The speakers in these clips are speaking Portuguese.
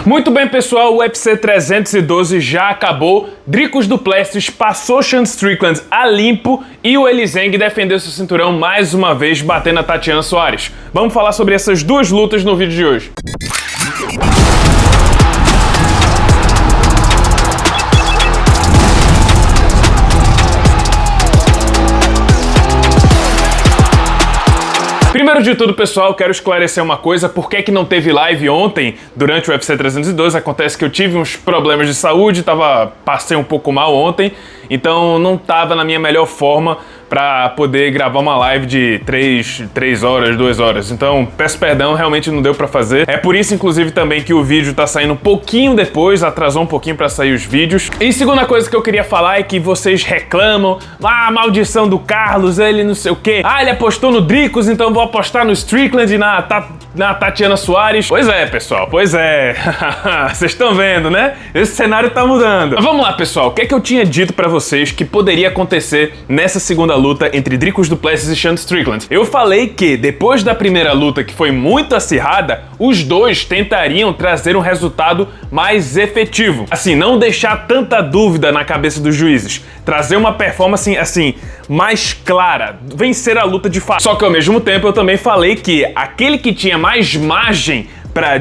Muito bem, pessoal, o UFC 312 já acabou. Dricus du Plessis passou Sean Strickland a limpo e o Weili Zhang defendeu seu cinturão mais uma vez, batendo a Tatiana Suarez. Vamos falar sobre essas duas lutas no vídeo de hoje. Primeiro de tudo, pessoal, quero esclarecer uma coisa. Por que não teve live ontem durante o UFC 312? Acontece que eu tive uns problemas de saúde, passei um pouco mal ontem, então não estava na minha melhor forma para poder gravar uma live de 3 horas, 2 horas. Então, peço perdão, realmente não deu para fazer. É por isso, inclusive, também que o vídeo tá saindo um pouquinho depois, atrasou um pouquinho para sair os vídeos. E segunda coisa que eu queria falar é que vocês reclamam, maldição do Carlos, ele não sei o quê. Ele apostou no Dricus, então vou apostar no Strickland e na Tatiana Suarez. Pois é, pessoal, pois é. Vocês estão vendo, né? Esse cenário tá mudando. Mas vamos lá, pessoal, o que é que eu tinha dito para vocês que poderia acontecer nessa segunda luta entre Dricus du Plessis e Sean Strickland? Eu falei que depois da primeira luta, que foi muito acirrada, os dois tentariam trazer um resultado mais efetivo. Assim, não deixar tanta dúvida na cabeça dos juízes. Trazer uma performance, assim, mais clara. Vencer a luta de fato. Só que ao mesmo tempo eu também falei que aquele que tinha mais margem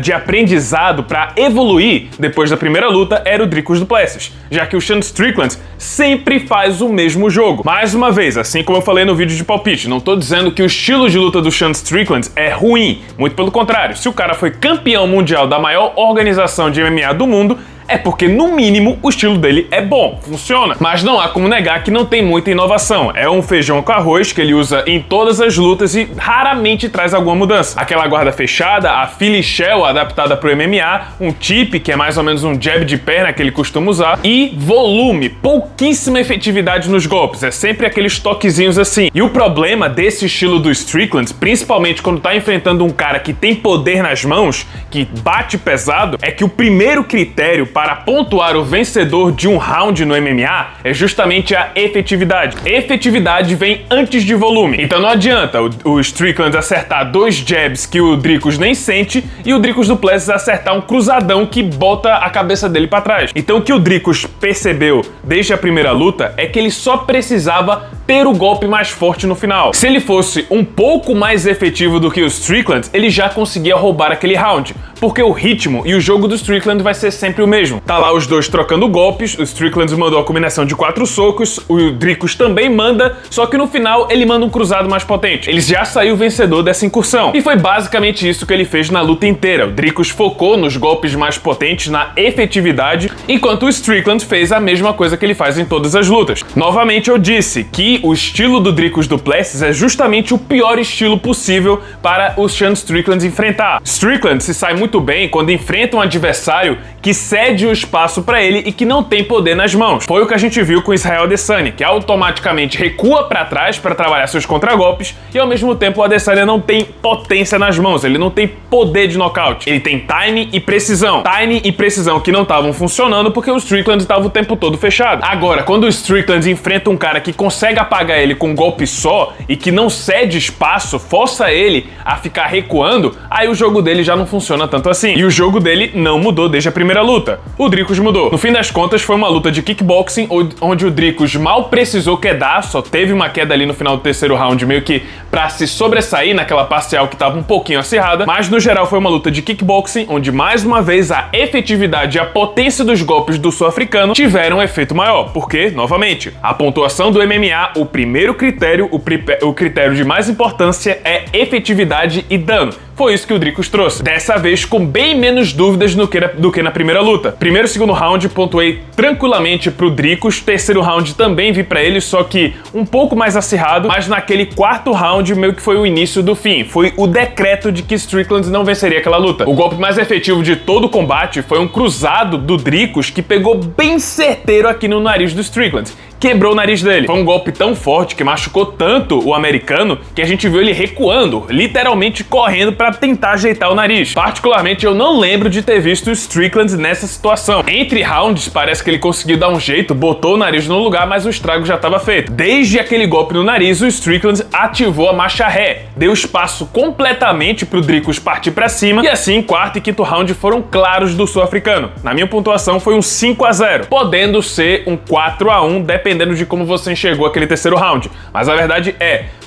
de aprendizado para evoluir depois da primeira luta era o Dricus du Plessis, já que o Sean Strickland sempre faz o mesmo jogo. Mais uma vez, assim como eu falei no vídeo de palpite, não tô dizendo que o estilo de luta do Sean Strickland é ruim, muito pelo contrário. Se o cara foi campeão mundial da maior organização de MMA do mundo, é porque, no mínimo, o estilo dele é bom, funciona. Mas não há como negar que não tem muita inovação. É um feijão com arroz que ele usa em todas as lutas e raramente traz alguma mudança. Aquela guarda fechada, a Philly Shell adaptada pro MMA, um tip, que é mais ou menos um jab de perna que ele costuma usar, e volume, pouquíssima efetividade nos golpes, é sempre aqueles toquezinhos assim. E o problema desse estilo do Strickland, principalmente quando tá enfrentando um cara que tem poder nas mãos, que bate pesado, é que o primeiro critério para pontuar o vencedor de um round no MMA é justamente a efetividade. Efetividade vem antes de volume. Então não adianta o Strickland acertar 2 jabs que o Dricus nem sente e o Dricus du Plessis acertar um cruzadão que bota a cabeça dele para trás. Então o que o Dricus percebeu desde a primeira luta é que ele só precisava ter o golpe mais forte no final. Se ele fosse um pouco mais efetivo do que o Strickland, ele já conseguia roubar aquele round, porque o ritmo e o jogo do Strickland vai ser sempre o mesmo. Tá lá os dois trocando golpes, o Strickland mandou a combinação de 4 socos, o Dricus também manda, só que no final ele manda um cruzado mais potente. Ele já saiu vencedor dessa incursão. E foi basicamente isso que ele fez na luta inteira. O Dricus focou nos golpes mais potentes, na efetividade, enquanto o Strickland fez a mesma coisa que ele faz em todas as lutas. Novamente eu disse que o estilo do Dricus du Plessis é justamente o pior estilo possível para o Sean Strickland enfrentar. Strickland se sai muito bem quando enfrenta um adversário que cede o espaço para ele e que não tem poder nas mãos. Foi o que a gente viu com Israel Adesanya, que automaticamente recua para trás para trabalhar seus contragolpes e ao mesmo tempo o Adesanya não tem potência nas mãos, ele não tem poder de nocaute. Ele tem time e precisão. Time e precisão que não estavam funcionando porque o Strickland estava o tempo todo fechado. Agora, quando o Strickland enfrenta um cara que consegue apagar ele com um golpe só e que não cede espaço, força ele a ficar recuando, aí o jogo dele já não funciona tanto assim. E o jogo dele não mudou desde a primeira luta. O Dricus mudou. No fim das contas, foi uma luta de kickboxing onde o Dricus mal precisou quedar, só teve uma queda ali no final do terceiro round, meio que pra se sobressair naquela parcial que tava um pouquinho acirrada, mas no geral foi uma luta de kickboxing, onde mais uma vez a efetividade e a potência dos golpes do sul-africano tiveram um efeito maior, porque, novamente, a pontuação do MMA, o primeiro critério, o critério de mais importância é efetividade e dano. Foi isso que o Dricus trouxe. Dessa vez com bem menos dúvidas do que na primeira luta. Primeiro e segundo round pontuei tranquilamente pro Dricus. Terceiro round também vi pra ele, só que um pouco mais acirrado. Mas naquele quarto round meio que foi o início do fim. Foi o decreto de que Strickland não venceria aquela luta. O golpe mais efetivo de todo o combate foi um cruzado do Dricus que pegou bem certeiro aqui no nariz do Strickland. Quebrou o nariz dele. Foi um golpe tão forte que machucou tanto o americano que a gente viu ele recuando, literalmente correndo pra pra tentar ajeitar o nariz. Particularmente, eu não lembro de ter visto o Strickland nessa situação. Entre rounds, parece que ele conseguiu dar um jeito, botou o nariz no lugar, mas o estrago já estava feito. Desde aquele golpe no nariz, o Strickland ativou a marcha ré, deu espaço completamente pro Dricus partir pra cima, e assim, quarto e quinto round foram claros do sul-africano. Na minha pontuação foi um 5-0, podendo ser um 4-1, dependendo de como você enxergou aquele terceiro round. Mas a verdade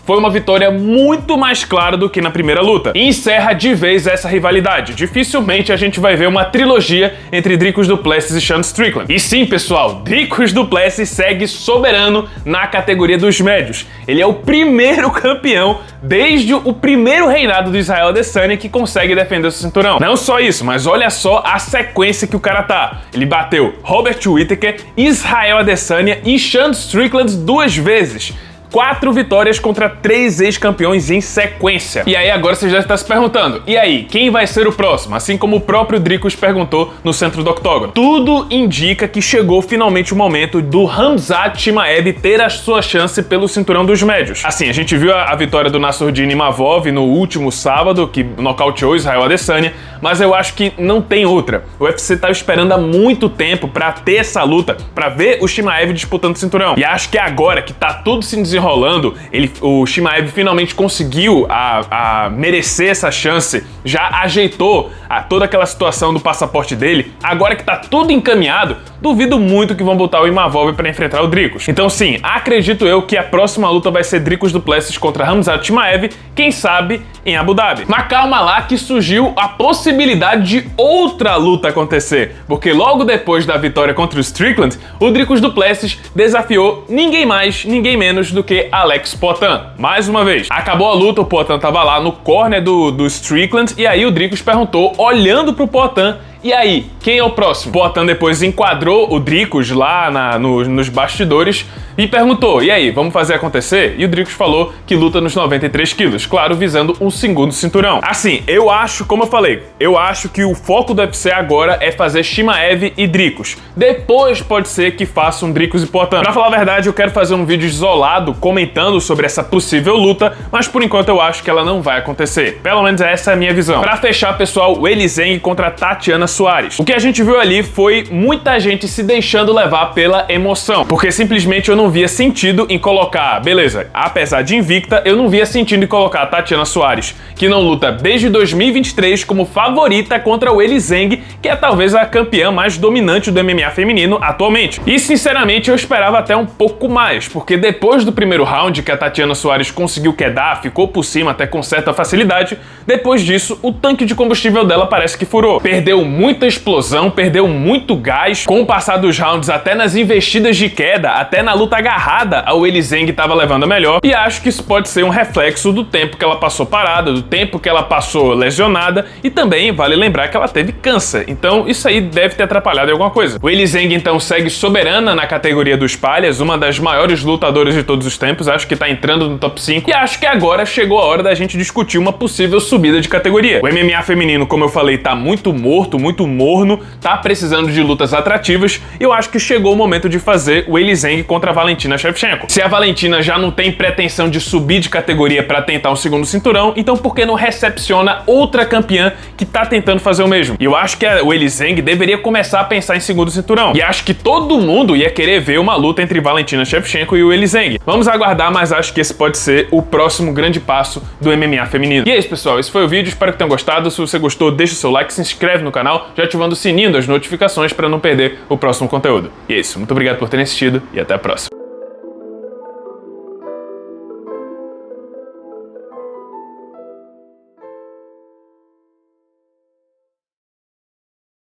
foi uma vitória muito mais clara do que na primeira luta. E encerra de vez essa rivalidade. Dificilmente a gente vai ver uma trilogia entre Dricus du Plessis e Sean Strickland. E sim, pessoal, Dricus du Plessis segue soberano na categoria dos médios. Ele é o primeiro campeão desde o primeiro reinado do Israel Adesanya que consegue defender o cinturão. Não só isso, mas olha só a sequência que o cara tá. Ele bateu Robert Whittaker, Israel Adesanya e Sean Strickland 2 vezes. 4 vitórias contra 3 ex-campeões em sequência. E aí agora você já está se perguntando, e aí, quem vai ser o próximo? Assim como o próprio Dricus perguntou no centro do octógono. Tudo indica que chegou finalmente o momento do Khamzat Chimaev ter a sua chance pelo cinturão dos médios. Assim, a gente viu a vitória do Nassourdine Imavov no último sábado, que nocauteou Israel Adesanya, mas eu acho que não tem outra. O UFC tá esperando há muito tempo pra ter essa luta, pra ver o Chimaev disputando o cinturão. E acho que agora que tá tudo se desenrolando, o Chimaev finalmente conseguiu merecer essa chance, já ajeitou toda aquela situação do passaporte dele. Agora que tá tudo encaminhado, duvido muito que vão botar o Imavov pra enfrentar o Dricus. Então sim, acredito eu que a próxima luta vai ser Dricus du Plessis contra Khamzat Chimaev, quem sabe em Abu Dhabi. Mas calma lá que surgiu a possibilidade de outra luta acontecer, porque logo depois da vitória contra o Strickland, o Dricus du Plessis desafiou ninguém mais, ninguém menos do que Alex Poatan. Mais uma vez, acabou a luta, o Poatan tava lá no corner do Strickland, e aí o Dricus perguntou, olhando pro Poatan, e aí, quem é o próximo? Poatan depois enquadrou o Dricus lá nos bastidores e perguntou, e aí, vamos fazer acontecer? E o Dricus falou que luta nos 93 quilos, claro, visando um segundo cinturão. Assim, eu acho, como eu falei, eu acho que o foco do UFC agora é fazer Chimaev e Dricus. Depois pode ser que faça um Dricus e Poatan. Pra falar a verdade, eu quero fazer um vídeo isolado comentando sobre essa possível luta, mas por enquanto eu acho que ela não vai acontecer. Pelo menos essa é a minha visão. Pra fechar, pessoal, o Weili Zhang contra Tatiana Suarez. O que a gente viu ali foi muita gente se deixando levar pela emoção, porque simplesmente eu não via sentido em colocar, beleza, apesar de invicta, eu não via sentido em colocar a Tatiana Suarez, que não luta desde 2023, como favorita contra o Weili Zhang, que é talvez a campeã mais dominante do MMA feminino atualmente. E sinceramente eu esperava até um pouco mais, porque depois do primeiro round que a Tatiana Suarez conseguiu quedar, ficou por cima até com certa facilidade, depois disso o tanque de combustível dela parece que furou. Perdeu muita explosão, perdeu muito gás, com o passar dos rounds até nas investidas de queda, até na luta agarrada, a Weili Zhang estava levando a melhor, e acho que isso pode ser um reflexo do tempo que ela passou parada, do tempo que ela passou lesionada, e também vale lembrar que ela teve câncer, então isso aí deve ter atrapalhado em alguma coisa. Weili Zhang então segue soberana na categoria dos palhas, uma das maiores lutadoras de todos os tempos, acho que tá entrando no top 5, e acho que agora chegou a hora da gente discutir uma possível subida de categoria. O MMA feminino, como eu falei, tá muito morto, muito morno, tá precisando de lutas atrativas, e eu acho que chegou o momento de fazer o Weili Zhang contra a Valentina Shevchenko. Se a Valentina já não tem pretensão de subir de categoria para tentar um segundo cinturão, então por que não recepciona outra campeã que tá tentando fazer o mesmo? E eu acho que o Weili Zhang deveria começar a pensar em segundo cinturão. E acho que todo mundo ia querer ver uma luta entre Valentina Shevchenko e o Weili Zhang. Vamos aguardar, mas acho que esse pode ser o próximo grande passo do MMA feminino. E é isso, pessoal. Esse foi o vídeo. Espero que tenham gostado. Se você gostou, deixa o seu like, se inscreve no canal, já ativando o sininho das notificações para não perder o próximo conteúdo. E é isso. Muito obrigado por terem assistido e até a próxima.